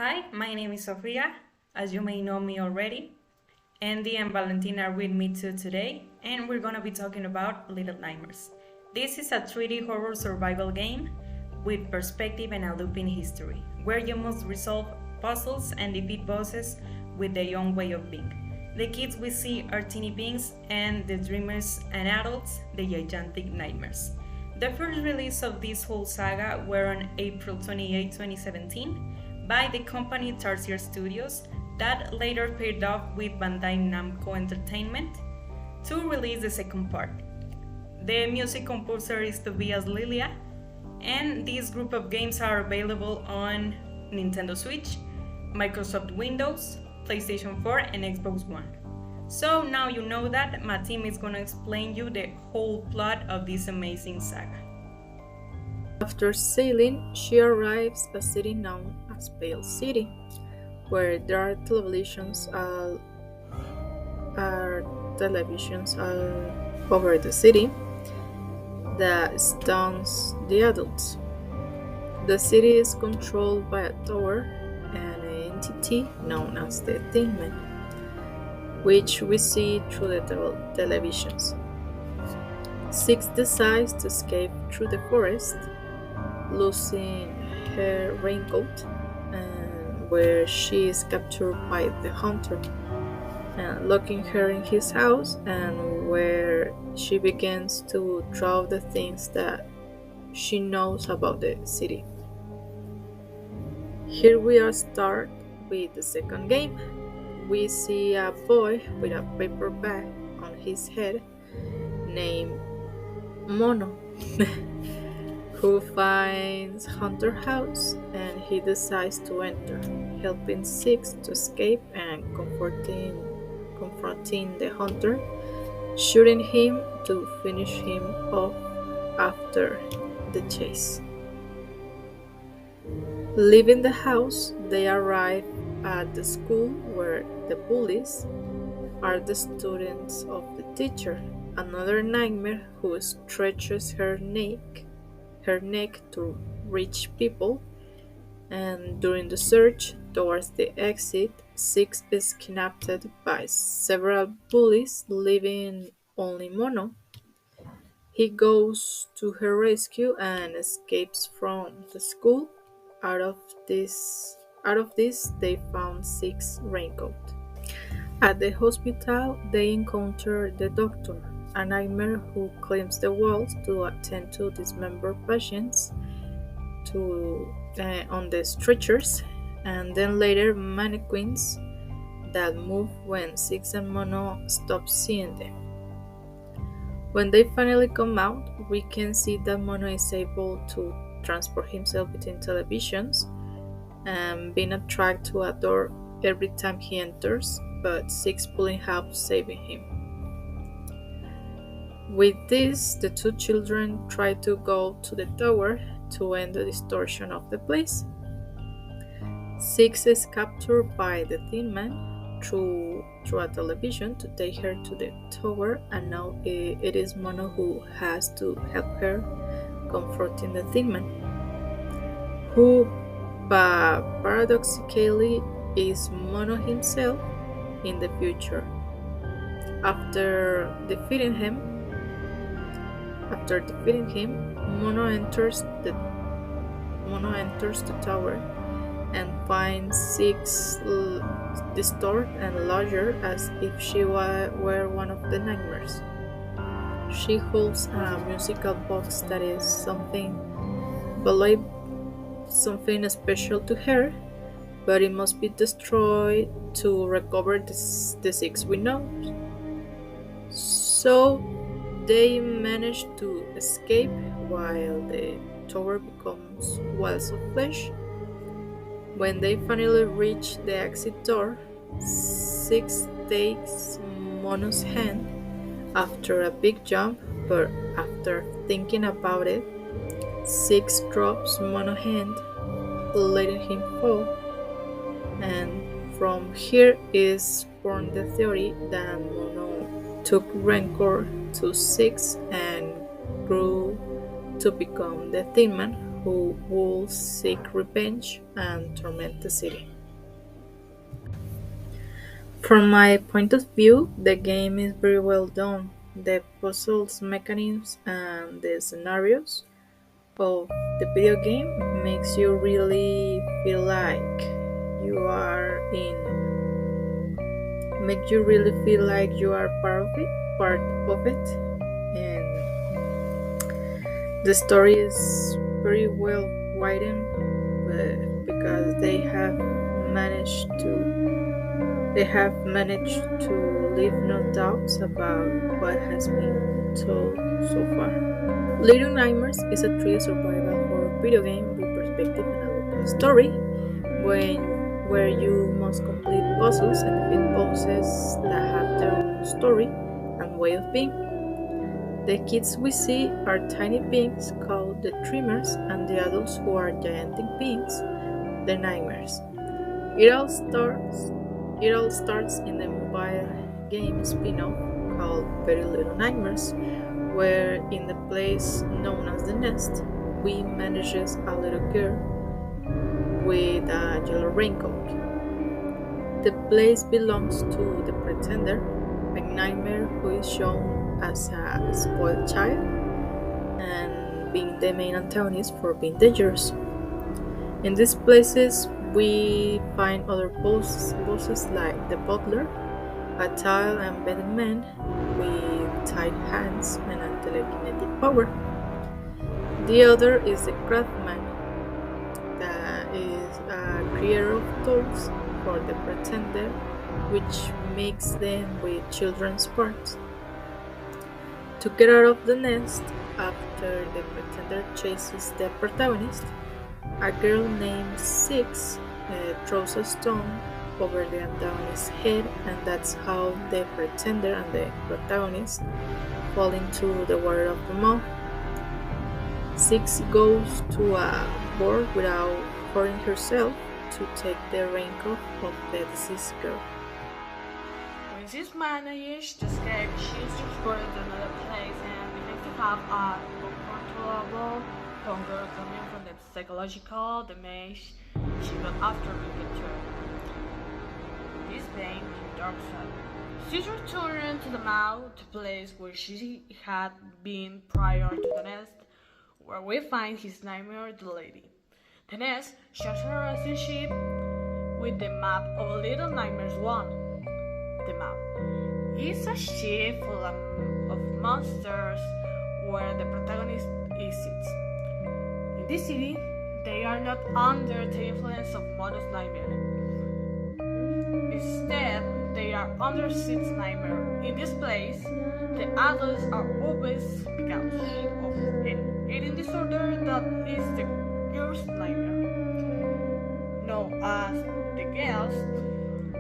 Hi, my name is Sofia, as you may know me already. Andy and Valentina are with me too today, and we're gonna be talking about Little Nightmares. This is a 3D horror survival game with perspective and a looping history, where you must resolve puzzles and defeat bosses with their own way of being. The kids we see are teeny beings, and the dreamers and adults, the gigantic nightmares. The first release of this whole saga were on April 28, 2017 by the company Tarsier Studios that later paired up with Bandai Namco Entertainment to release the second part. The music composer is Tobias Lilia, and this group of games are available on Nintendo Switch, Microsoft Windows, PlayStation 4, and Xbox One. So now you know that, my team is gonna explain you the whole plot of this amazing saga. After sailing, she arrives at a city known as Pale City, where there are televisions all over the city that stuns the adults. The city is controlled by a tower and an entity known as the Thin Man, which we see through the televisions. Six decides to escape through the forest, losing her raincoat, and where she is captured by the hunter, locking her in his house, and where she begins to draw the things that she knows about the city. Here we are start with the second game. We see a boy with a paper bag on his head named Mono who finds Hunter house and he decides to enter, helping Six to escape and confronting the hunter, shooting him to finish him off after the chase. Leaving the house, they arrive at the school where the bullies are the students of the teacher, another nightmare who stretches her neck to reach people, and during the search towards the exit, Six is kidnapped by several bullies, leaving only Mono. He goes to her rescue and escapes from the school. Out of this, they found Six raincoat. At the hospital, they encounter the doctor, a nightmare who climbs the walls to attend to dismembered patients on the stretchers, and then later mannequins that move when Six and Mono stop seeing them. When they finally come out, we can see that Mono is able to transport himself between televisions and being attracted to a door every time he enters, but Six pulling help saving him. With this, the two children try to go to the tower to end the distortion of the place. Six is captured by the Thin Man through a television to take her to the tower, and now it is Mono who has to help her confronting the Thin Man, who paradoxically is Mono himself in the future. After defeating him, Mono enters the tower and finds Six distorted and larger as if she were one of the nightmares. She holds a musical box that is something special to her, but it must be destroyed to recover the Six we know. So they manage to escape while the tower becomes walls of flesh. When they finally reach the exit door, Six takes Mono's hand after a big jump, but after thinking about it, Six drops Mono's hand, letting him fall. And from here is born the theory that Mono took rancor to Six and grew to become the Thin Man who will seek revenge and torment the city. From my point of view, the game is very well done. The puzzles mechanisms and the scenarios of the video game makes you really feel like you are in make you really feel like you are part of it, and the story is very well written, because they have managed to leave no doubts about what has been told so far. Little Nightmares is a 3D survival horror video game with perspective and a local story, where you must complete puzzles and defeat bosses that have their own story and way of being. The kids we see are tiny beings called the Dreamers, and the adults who are gigantic beings, the Nightmares. It all starts in the mobile game spin-off called Very Little Nightmares, where in the place known as the Nest, we manages a little girl with a yellow raincoat. The place belongs to the Pretender, a nightmare who is shown as a spoiled child and being the main antagonist for being dangerous. In these places, we find other bosses like the Butler, a tall and bended man with tight hands and a telekinetic power. The other is the Craftsman, that is a creator of tools for the Pretender, which makes them with children's parts. To get out of the nest, after the Pretender chases the protagonist, a girl named Six throws a stone over the antagonist's head, and that's how the Pretender and the protagonist fall into the water of the mouth. Six goes to a board without hurting herself to take the raincoat of the deceased girl. When she manages to escape, she's transported to another place and begins to have an uncontrollable hunger coming from the psychological damage she got after being captured. This being in dark side. She's returned to the mouth, the place where she had been prior to the nest, where we find his nightmare the lady. The nest shares a relationship with the map of Little Nightmares 1. The map is a ship full of monsters where the protagonist is sits. In this city, they are not under the influence of Mono's nightmare. Instead, they are under Sid's nightmare. In this place, the adults are obese because of an eating disorder that is the girl's nightmare. Known as the girls,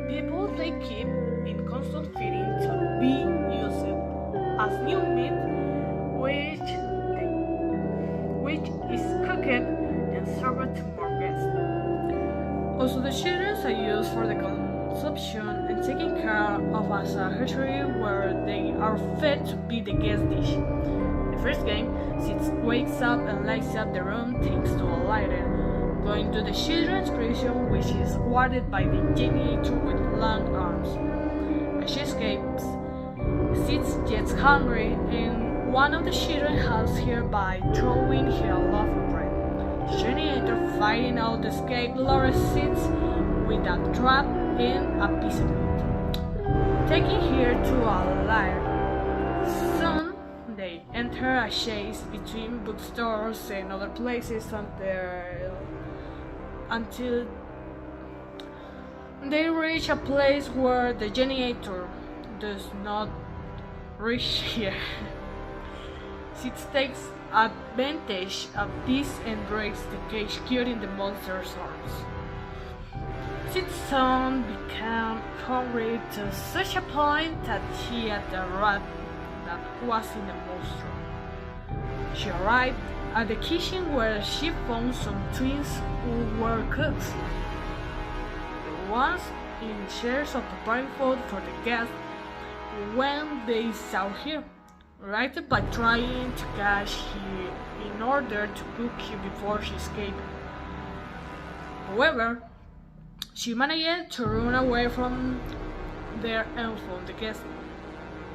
people they keep in constant feeding to be used as new meat, which is cooked and served to more guests. Also, the children are used for the consumption and taken care of as a hatchery where they are fed to be the guest dish. The first game, Sid wakes up and lights up the room thanks to a lighter, going to the children's creation, which is guarded by the generator with long arms. As she escapes, Sid gets hungry, and one of the children helps her by throwing her a loaf of bread. The generator fighting out the escape lures Sid with a trap and a piece of meat, taking her to a lair. Soon, they enter a chase between bookstores and other places until they reach a place where the generator does not reach here. Sid takes advantage of this and breaks the cage, cutting the monster's arms. Sid soon became hungry to such a point that he ate the rat that was in the monster. She arrived at the kitchen where she found some twins who were cooks. The ones in charge of preparing food for the guests when they saw her. right by trying to catch him in order to cook him before she escaped. However, she managed to run away from there and found the guest.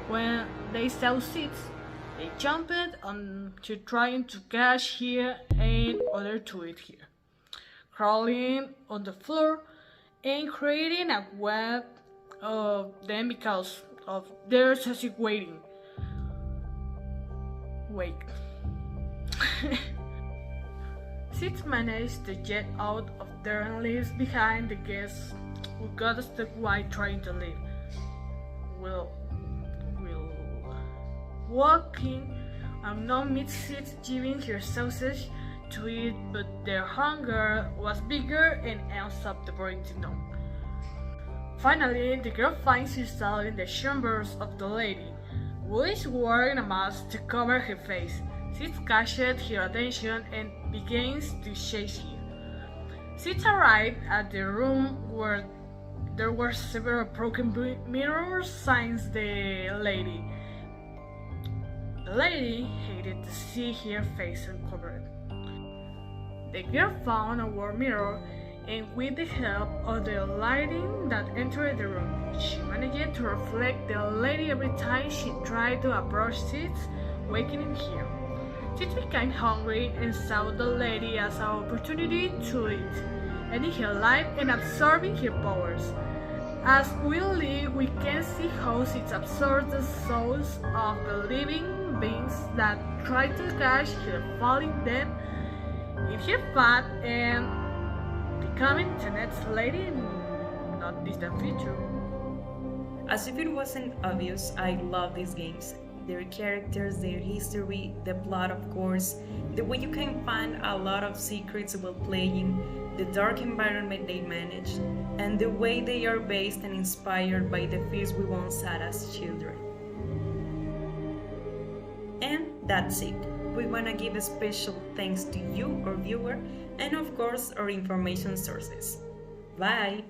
When they saw seats, they jumped on to trying to catch her in order to eat her, crawling on the floor and creating a web of them because of their excessive waiting. Wait. Sid managed to get out of there and leaves behind the guests who got stuck while trying to leave. Will walking unknown meets Sid giving her sausage to eat, but their hunger was bigger and ends up devouring the gnome. Finally, the girl finds herself in the chambers of the lady, who is wearing a mask to cover her face. Sid catches her attention and begins to chase her. Sid arrived at the room where there were several broken mirrors, signs the lady. The lady hated to see her face uncovered. The girl found a wall mirror, and with the help of the lighting that entered the room, she managed to reflect the lady every time she tried to approach Sid, wakening him. Sid became hungry and saw the lady as an opportunity to eat, ending her life and absorbing her powers. As we leave, we can see how Sid absorbs the souls of the living beings that try to catch her falling dead in her path and becoming the next lady in not distant future. As if it wasn't obvious, I love these games. Their characters, their history, the plot, of course, the way you can find a lot of secrets while playing, the dark environment they manage, and the way they are based and inspired by the fears we once had as children. And that's it. We want to give a special thanks to you, our viewer, and of course, our information sources. Bye!